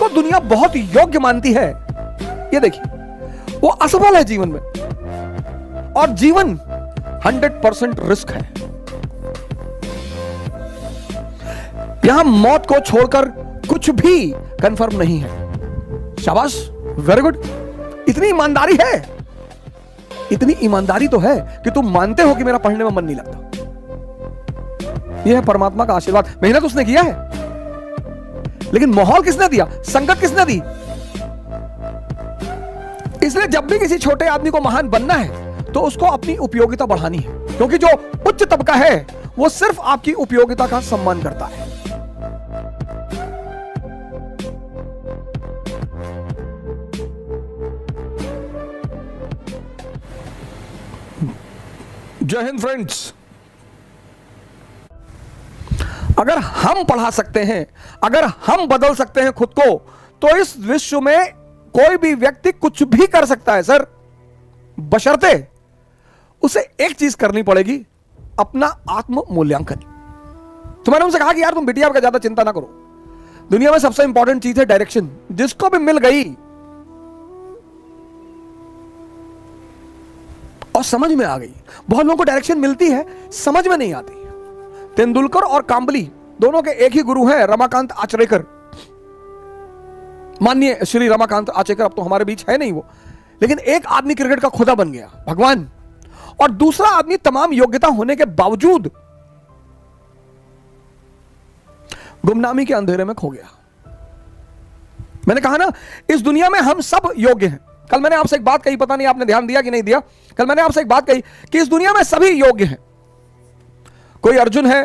जिसको दुनिया बहुत योग्य मानती है, ये देखिए, वो असफल है जीवन में। और जीवन 100% रिस्क है। यहां मौत को छोड़कर कुछ भी कंफर्म नहीं है। शाबाश, वेरी गुड। इतनी ईमानदारी है, इतनी ईमानदारी तो है कि तुम मानते हो कि मेरा पढ़ने में मन नहीं लगता। यह है परमात्मा का आशीर्वाद। मेहनत उसने किया है, लेकिन माहौल किसने दिया, संगत किसने दी। इसलिए जब भी किसी छोटे आदमी को महान बनना है तो उसको अपनी उपयोगिता बढ़ानी है, क्योंकि जो उच्च तबका है वो सिर्फ आपकी उपयोगिता का सम्मान करता है। जय हिंद फ्रेंड्स। अगर हम पढ़ा सकते हैं, अगर हम बदल सकते हैं खुद को, तो इस विश्व में कोई भी व्यक्ति कुछ भी कर सकता है सर, बशर्ते उसे एक चीज करनी पड़ेगी, अपना आत्म मूल्यांकन। तो मैंने उनसे कहा कि यार तुम बिटिया का ज्यादा चिंता ना करो, दुनिया में सबसे इंपॉर्टेंट चीज है डायरेक्शन। जिसको भी मिल गई और समझ में आ गई। बहुत लोगों को डायरेक्शन मिलती है, समझ में नहीं आती। तेंदुलकर और कांबली दोनों के एक ही गुरु हैं, रमाकांत आचरेकर। माननीय श्री रमाकांत आचरेकर अब तो हमारे बीच है नहीं वो, लेकिन एक आदमी क्रिकेट का खुदा बन गया, भगवान, और दूसरा आदमी तमाम योग्यता होने के बावजूद गुमनामी के अंधेरे में खो गया। मैंने कहा ना, इस दुनिया में हम सब योग्य हैं। कल मैंने आपसे एक बात कही, पता नहीं आपने ध्यान दिया कि नहीं दिया। कल मैंने आपसे एक बात कही कि इस दुनिया में सभी योग्य हैं। कोई अर्जुन है,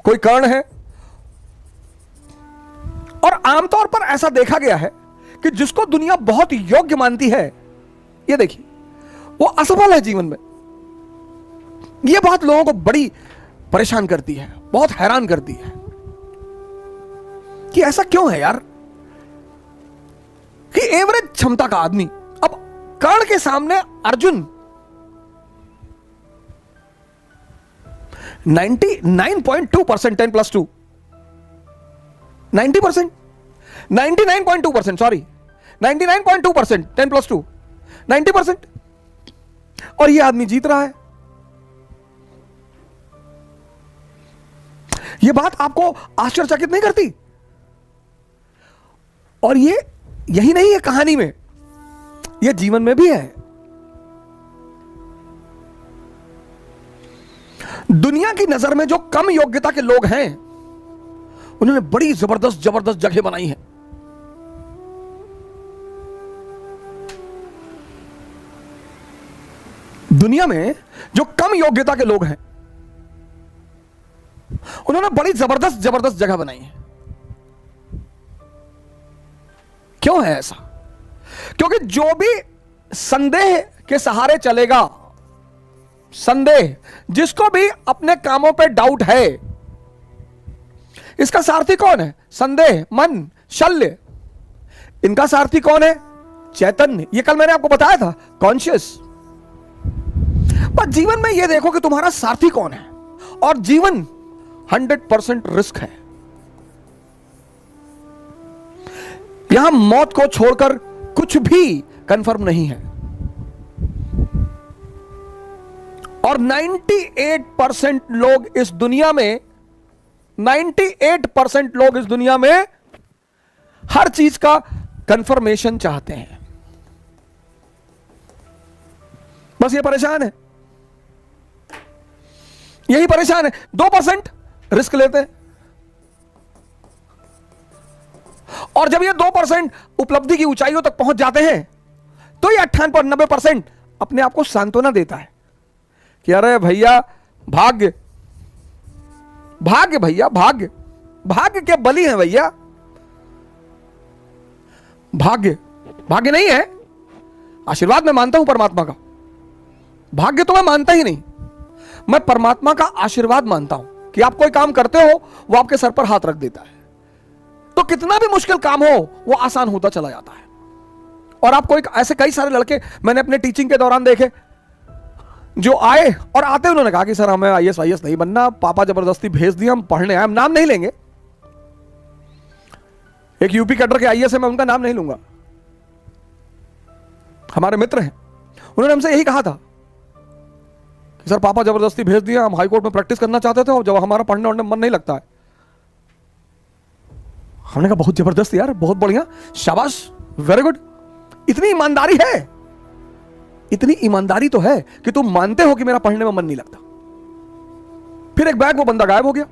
कोई कर्ण है, और आमतौर पर ऐसा देखा गया है कि जिसको दुनिया बहुत योग्य मानती है, ये देखिए, वो असफल है जीवन में। ये बात लोगों को बड़ी परेशान करती है, बहुत हैरान करती है कि ऐसा क्यों है यार, कि एवरेज क्षमता का आदमी, अब कर्ण के सामने अर्जुन 99.2%, 10+2 90%, 99.2%, सॉरी 99.2%, 10+2 90%, और ये आदमी जीत रहा है। ये बात आपको आश्चर्यचकित नहीं करती? और ये यही नहीं है कहानी में, ये जीवन में भी है। दुनिया की नजर में जो कम योग्यता के लोग हैं, उन्होंने बड़ी जबरदस्त जबरदस्त जगह बनाई है। दुनिया में जो कम योग्यता के लोग हैं, उन्होंने बड़ी जबरदस्त जबरदस्त जगह बनाई है। क्यों है ऐसा? क्योंकि जो भी संदेह के सहारे चलेगा, संदेह, जिसको भी अपने कामों पे डाउट है, इसका सारथी कौन है? संदेह, मन, शल्य। इनका सारथी कौन है? चैतन्य। ये कल मैंने आपको बताया था, कॉन्शियस। पर जीवन में यह देखो कि तुम्हारा सारथी कौन है। और जीवन 100% रिस्क है। यहां मौत को छोड़कर कुछ भी कंफर्म नहीं है। और 98% लोग इस दुनिया में, 98% लोग इस दुनिया में हर चीज का कंफर्मेशन चाहते हैं। बस ये परेशान है, यही परेशान है। 2% रिस्क लेते हैं, और जब ये 2% उपलब्धि की ऊंचाइयों तक पहुंच जाते हैं, तो ये 98-90% अपने आप को सांत्वना देता है कि अरे भैया, भाग्य, भाग्य भैया, भाग्य, भाग्य के बली है भैया। भाग्य, भाग्य नहीं है, आशीर्वाद मैं मानता हूं परमात्मा का। भाग्य तो मैं मानता ही नहीं, मैं परमात्मा का आशीर्वाद मानता हूं कि आप कोई काम करते हो, वो आपके सर पर हाथ रख देता है, तो कितना भी मुश्किल काम हो वो आसान होता चला जाता है। और आप कोई, ऐसे कई सारे लड़के मैंने अपने टीचिंग के दौरान देखे, जो आए और आते उन्होंने कहा कि सर हमें आईएएस वाईएएस नहीं बनना, पापा जबरदस्ती भेज दिया, हम पढ़ने आए, हम नाम नहीं लेंगे। एक यूपी कैडर के आईएएस है, मैं उनका नाम नहीं लूंगा, हमारे मित्र हैं, उन्होंने हमसे यही कहा था कि सर पापा जबरदस्ती भेज दिया, हम हाईकोर्ट में प्रैक्टिस करना चाहते थे और जब हमारा पढ़ने वढ़ने मन नहीं लगता है। हमने कहा बहुत जबरदस्त यार, बहुत बढ़िया, शाबाश, वेरी गुड। इतनी ईमानदारी है, इतनी ईमानदारी तो है कि तुम मानते हो कि मेरा पढ़ने में मन नहीं लगता। फिर एक बैग वो बंदा गायब हो गया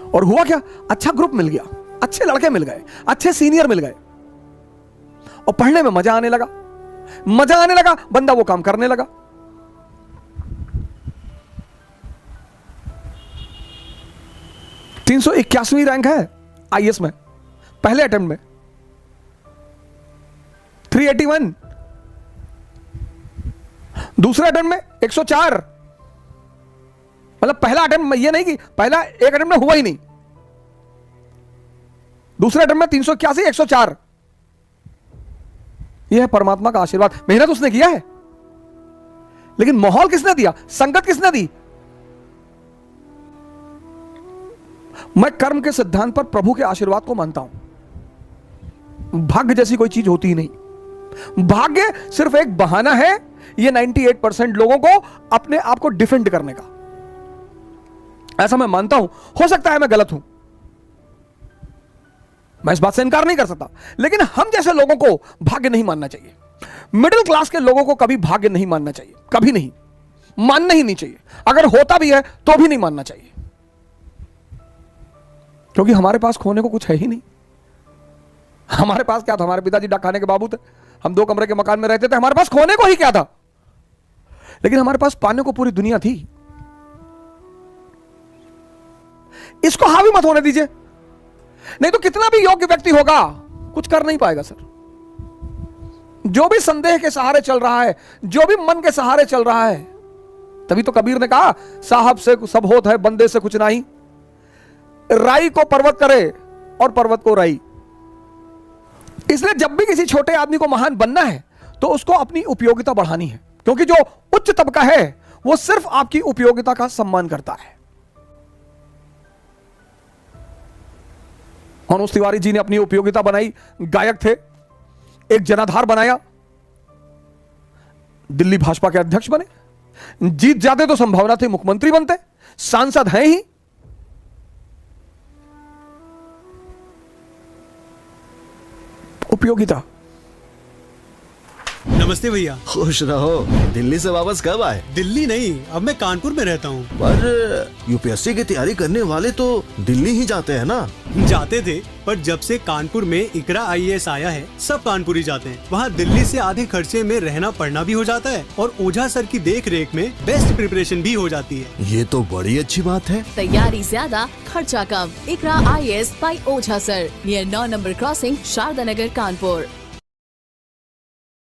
और हुआ क्या, अच्छा ग्रुप मिल गया, अच्छे लड़के मिल गए, अच्छे सीनियर मिल गए और पढ़ने में मजा आने लगा, मजा आने लगा, बंदा वो काम करने लगा। तीन 381वीं रैंक है आईएएस में, पहले अटेम्प्ट में 381, दूसरे अटेम्प्ट में 104। मतलब पहला अटेम्प्ट में, ये नहीं कि पहला एक अटेम्प्ट में हुआ ही नहीं, दूसरे अटेम्प्ट में 381, 104। यह है परमात्मा का आशीर्वाद। मेहनत उसने किया है, लेकिन माहौल किसने दिया, संगत किसने दी? मैं कर्म के सिद्धांत पर प्रभु के आशीर्वाद को मानता हूं। भाग्य जैसी कोई चीज होती ही नहीं। भाग्य सिर्फ एक बहाना है, ये 98% लोगों को अपने आप को डिफेंड करने का। ऐसा मैं मानता हूं, हो सकता है मैं गलत हूं, मैं इस बात से इनकार नहीं कर सकता, लेकिन हम जैसे लोगों को भाग्य नहीं मानना चाहिए। मिडिल क्लास के लोगों को कभी भाग्य नहीं मानना चाहिए, कभी नहीं, मानना ही नहीं चाहिए। अगर होता भी है तो भी नहीं मानना चाहिए, क्योंकि हमारे पास खोने को कुछ है ही नहीं। हमारे पास क्या था, हमारे पिताजी डाक खाने के बाबू थे, हम 2 कमरे के मकान में रहते थे, हमारे पास खोने को ही क्या था, लेकिन हमारे पास पाने को पूरी दुनिया थी। इसको हावी मत होने दीजिए, नहीं तो कितना भी योग्य व्यक्ति होगा कुछ कर नहीं पाएगा सर। जो भी संदेह के सहारे चल रहा है, जो भी मन के सहारे चल रहा है, तभी तो कबीर ने कहा साहब से सब होत है, बंदे से कुछ नहीं। राई को पर्वत करे और पर्वत को राई। इसलिए जब भी किसी छोटे आदमी को महान बनना है तो उसको अपनी उपयोगिता बढ़ानी है, क्योंकि जो उच्च तबका है वो सिर्फ आपकी उपयोगिता का सम्मान करता है। मनोज तिवारी जी ने अपनी उपयोगिता बनाई, गायक थे, एक जनाधार बनाया, दिल्ली भाजपा के अध्यक्ष बने, जीत जाते तो संभावना थी मुख्यमंत्री बनते, सांसद हैं ही। उपयोगिता। नमस्ते भैया। खुश रहो। दिल्ली से वापस कब आए? दिल्ली नहीं, अब मैं कानपुर में रहता हूँ। पर यूपीएससी की तैयारी करने वाले तो दिल्ली ही जाते हैं ना? जाते थे, पर जब से कानपुर में इकरा आईएएस आया है, सब कानपुर ही जाते हैं। वहाँ दिल्ली से आधे खर्चे में रहना पढ़ना भी हो जाता है और ओझा सर की देख रेख में बेस्ट प्रिपरेशन भी हो जाती है। ये तो बड़ी अच्छी बात है। तैयारी ज्यादा, खर्चा कम। Ikra IAS by Ojha sir, near 9 number crossing, Sharda Nagar, Kanpur.